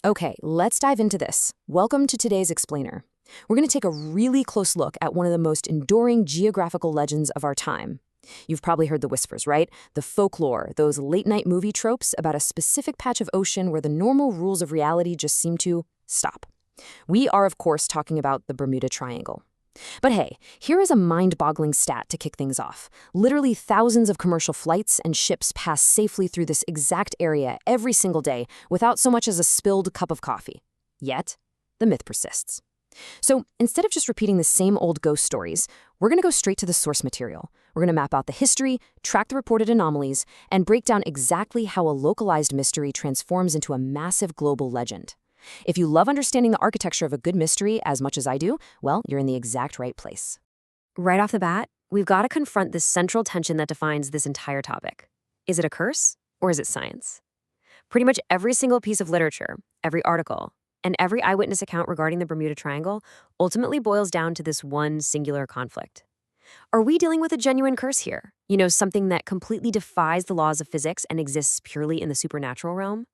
Okay, let's dive into this. Welcome to today's Explainer. We're going to take a really close look at one of the most enduring geographical legends of our time. You've probably heard the whispers, right? The folklore, those late-night movie tropes about a specific patch of ocean where the normal rules of reality just seem to stop. We are, of course, talking about the Bermuda Triangle. But hey, here is a mind-boggling stat to kick things off. Literally thousands of commercial flights and ships pass safely through this exact area every single day without so much as a spilled cup of coffee. Yet, the myth persists. So instead of just repeating the same old ghost stories, we're going to go straight to the source material. We're going to map out the history, track the reported anomalies, and break down exactly how a localized mystery transforms into a massive global legend. If you love understanding the architecture of a good mystery as much as I do, well, you're in the exact right place. Right off the bat, we've got to confront this central tension that defines this entire topic. Is it a curse or is it science? Pretty much every single piece of literature, every article, and every eyewitness account regarding the Bermuda Triangle ultimately boils down to this one singular conflict. Are we dealing with a genuine curse here? Something that completely defies the laws of physics and exists purely in the supernatural realm?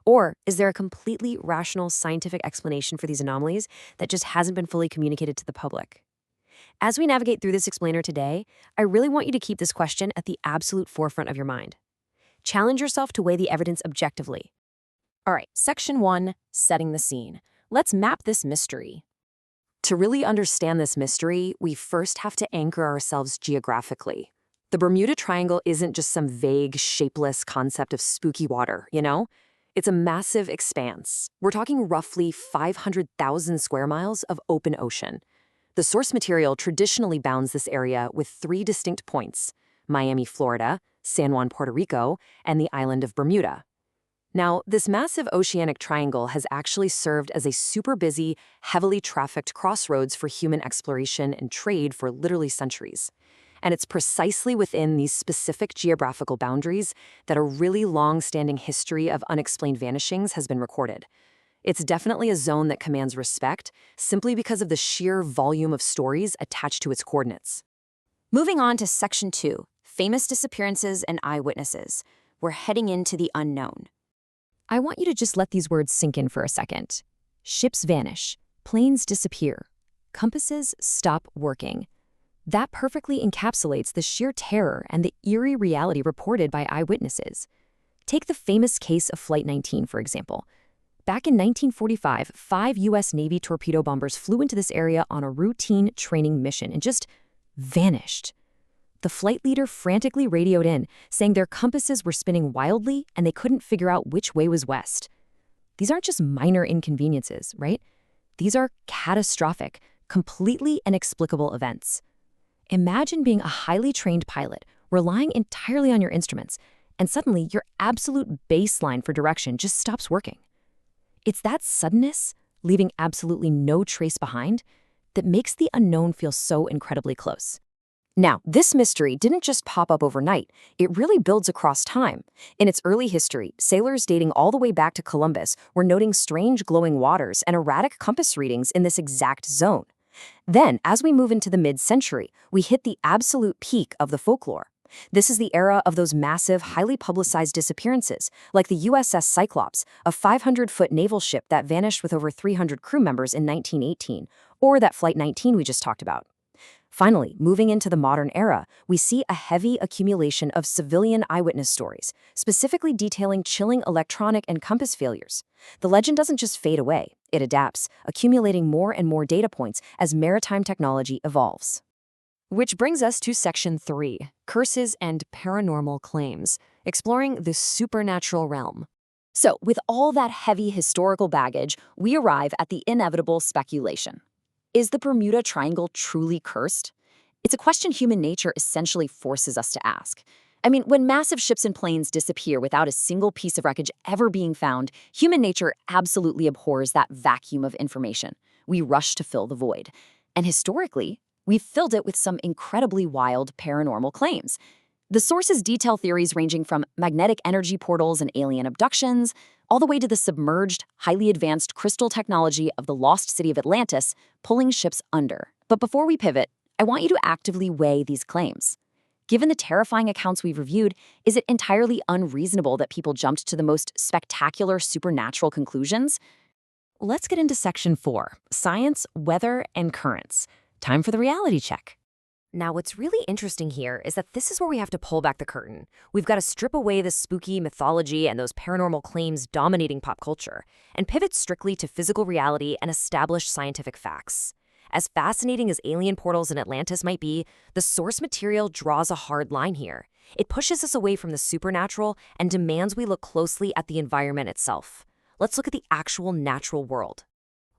Or is there a completely rational scientific explanation for these anomalies that just hasn't been fully communicated to the public? As we navigate through this explainer today, I really want you to keep this question at the absolute forefront of your mind. Challenge yourself to weigh the evidence objectively. All right, Section 1, Setting the Scene. Let's map this mystery. To really understand this mystery, we first have to anchor ourselves geographically. The Bermuda Triangle isn't just some vague, shapeless concept of spooky water, It's a massive expanse. We're talking roughly 500,000 square miles of open ocean. The source material traditionally bounds this area with three distinct points: Miami, Florida, San Juan, Puerto Rico, and the island of Bermuda. Now, this massive oceanic triangle has actually served as a super busy, heavily trafficked crossroads for human exploration and trade for literally centuries. And it's precisely within these specific geographical boundaries that a really long-standing history of unexplained vanishings has been recorded. It's definitely a zone that commands respect simply because of the sheer volume of stories attached to its coordinates. Moving on to Section 2, Famous Disappearances and Eyewitnesses. We're heading into the unknown. I want you to just let these words sink in for a second. Ships vanish, planes disappear, compasses stop working. That perfectly encapsulates the sheer terror and the eerie reality reported by eyewitnesses. Take the famous case of Flight 19, for example. Back in 1945, 5 U.S. Navy torpedo bombers flew into this area on a routine training mission and just vanished. The flight leader frantically radioed in, saying their compasses were spinning wildly and they couldn't figure out which way was west. These aren't just minor inconveniences, right? These are catastrophic, completely inexplicable events. Imagine being a highly trained pilot, relying entirely on your instruments, and suddenly your absolute baseline for direction just stops working. It's that suddenness, leaving absolutely no trace behind, that makes the unknown feel so incredibly close. Now, this mystery didn't just pop up overnight, it really builds across time. In its early history, sailors dating all the way back to Columbus were noting strange glowing waters and erratic compass readings in this exact zone. Then, as we move into the mid-century, we hit the absolute peak of the folklore. This is the era of those massive, highly publicized disappearances, like the USS Cyclops, a 500-foot naval ship that vanished with over 300 crew members in 1918, or that Flight 19 we just talked about. Finally, moving into the modern era, we see a heavy accumulation of civilian eyewitness stories, specifically detailing chilling electronic and compass failures. The legend doesn't just fade away, it adapts, accumulating more and more data points as maritime technology evolves. Which brings us to Section 3, Curses and Paranormal Claims, exploring the supernatural realm. So, with all that heavy historical baggage, we arrive at the inevitable speculation. Is the Bermuda Triangle truly cursed? It's a question human nature essentially forces us to ask. I mean, when massive ships and planes disappear without a single piece of wreckage ever being found, human nature absolutely abhors that vacuum of information. We rush to fill the void. And historically, we've filled it with some incredibly wild paranormal claims. The sources detail theories ranging from magnetic energy portals and alien abductions, all the way to the submerged, highly advanced crystal technology of the lost city of Atlantis pulling ships under. But before we pivot, I want you to actively weigh these claims. Given the terrifying accounts we've reviewed, is it entirely unreasonable that people jumped to the most spectacular supernatural conclusions? Let's get into Section 4, Science, Weather, and Currents. Time for the reality check. Now, what's really interesting here is that this is where we have to pull back the curtain. We've got to strip away the spooky mythology and those paranormal claims dominating pop culture, and pivot strictly to physical reality and established scientific facts. As fascinating as alien portals in Atlantis might be, the source material draws a hard line here. It pushes us away from the supernatural and demands we look closely at the environment itself. Let's look at the actual natural world.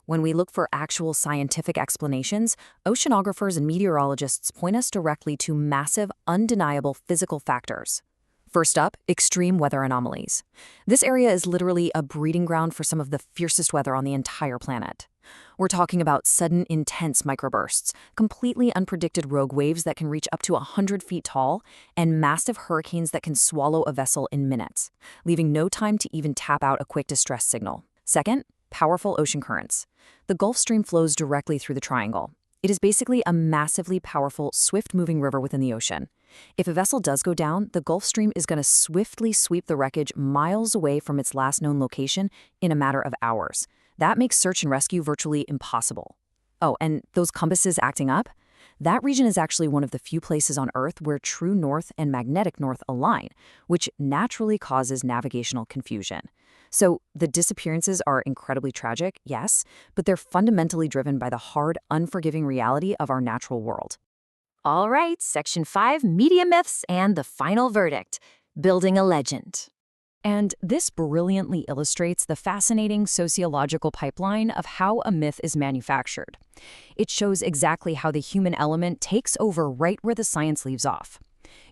When we look for actual scientific explanations, oceanographers and meteorologists point us directly to massive, undeniable physical factors. First up, extreme weather anomalies. This area is literally a breeding ground for some of the fiercest weather on the entire planet. We're talking about sudden, intense microbursts, completely unpredicted rogue waves that can reach up to 100 feet tall, and massive hurricanes that can swallow a vessel in minutes, leaving no time to even tap out a quick distress signal. Second, powerful ocean currents. The Gulf Stream flows directly through the triangle. It is basically a massively powerful, swift-moving river within the ocean. If a vessel does go down, the Gulf Stream is going to swiftly sweep the wreckage miles away from its last known location in a matter of hours. That makes search and rescue virtually impossible. Oh, and those compasses acting up? That region is actually one of the few places on Earth where true north and magnetic north align, which naturally causes navigational confusion. So the disappearances are incredibly tragic, yes, but they're fundamentally driven by the hard, unforgiving reality of our natural world. All right, Section 5, Media Myths and the Final Verdict, Building a Legend. And this brilliantly illustrates the fascinating sociological pipeline of how a myth is manufactured. It shows exactly how the human element takes over right where the science leaves off.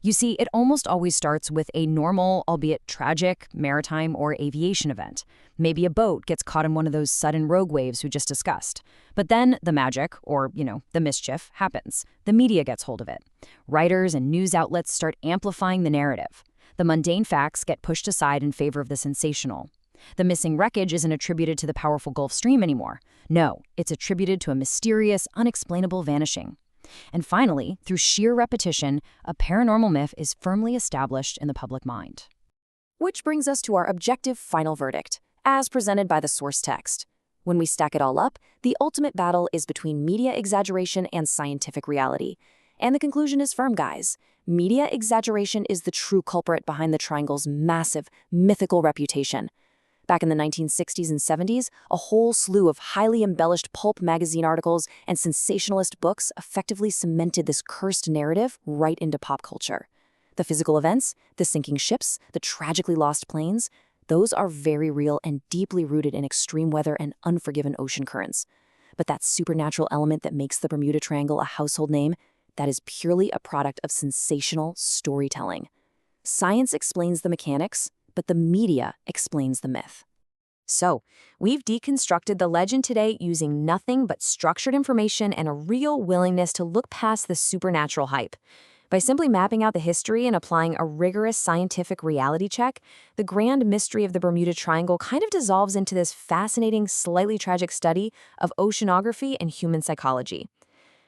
You see, it almost always starts with a normal, albeit tragic, maritime or aviation event. Maybe a boat gets caught in one of those sudden rogue waves we just discussed. But then the magic, or, the mischief, happens. The media gets hold of it. Writers and news outlets start amplifying the narrative. The mundane facts get pushed aside in favor of the sensational. The missing wreckage isn't attributed to the powerful Gulf Stream anymore. No, it's attributed to a mysterious, unexplainable vanishing. And finally, through sheer repetition, a paranormal myth is firmly established in the public mind. Which brings us to our objective final verdict, as presented by the source text. When we stack it all up, the ultimate battle is between media exaggeration and scientific reality. And the conclusion is firm, guys. Media exaggeration is the true culprit behind the triangle's massive, mythical reputation. Back in the 1960s and 70s, a whole slew of highly embellished pulp magazine articles and sensationalist books effectively cemented this cursed narrative right into pop culture. The physical events, the sinking ships, the tragically lost planes, those are very real and deeply rooted in extreme weather and unforgiven ocean currents. But that supernatural element that makes the Bermuda Triangle a household name, that is purely a product of sensational storytelling. Science explains the mechanics, but the media explains the myth. So, we've deconstructed the legend today using nothing but structured information and a real willingness to look past the supernatural hype. By simply mapping out the history and applying a rigorous scientific reality check, the grand mystery of the Bermuda Triangle kind of dissolves into this fascinating, slightly tragic study of oceanography and human psychology.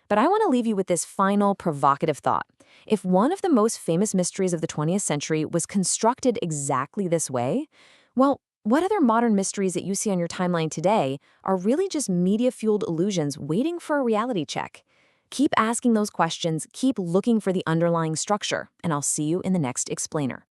But I want to leave you with this final provocative thought. If one of the most famous mysteries of the 20th century was constructed exactly this way, well, what other modern mysteries that you see on your timeline today are really just media-fueled illusions waiting for a reality check? Keep asking those questions, keep looking for the underlying structure, and I'll see you in the next explainer.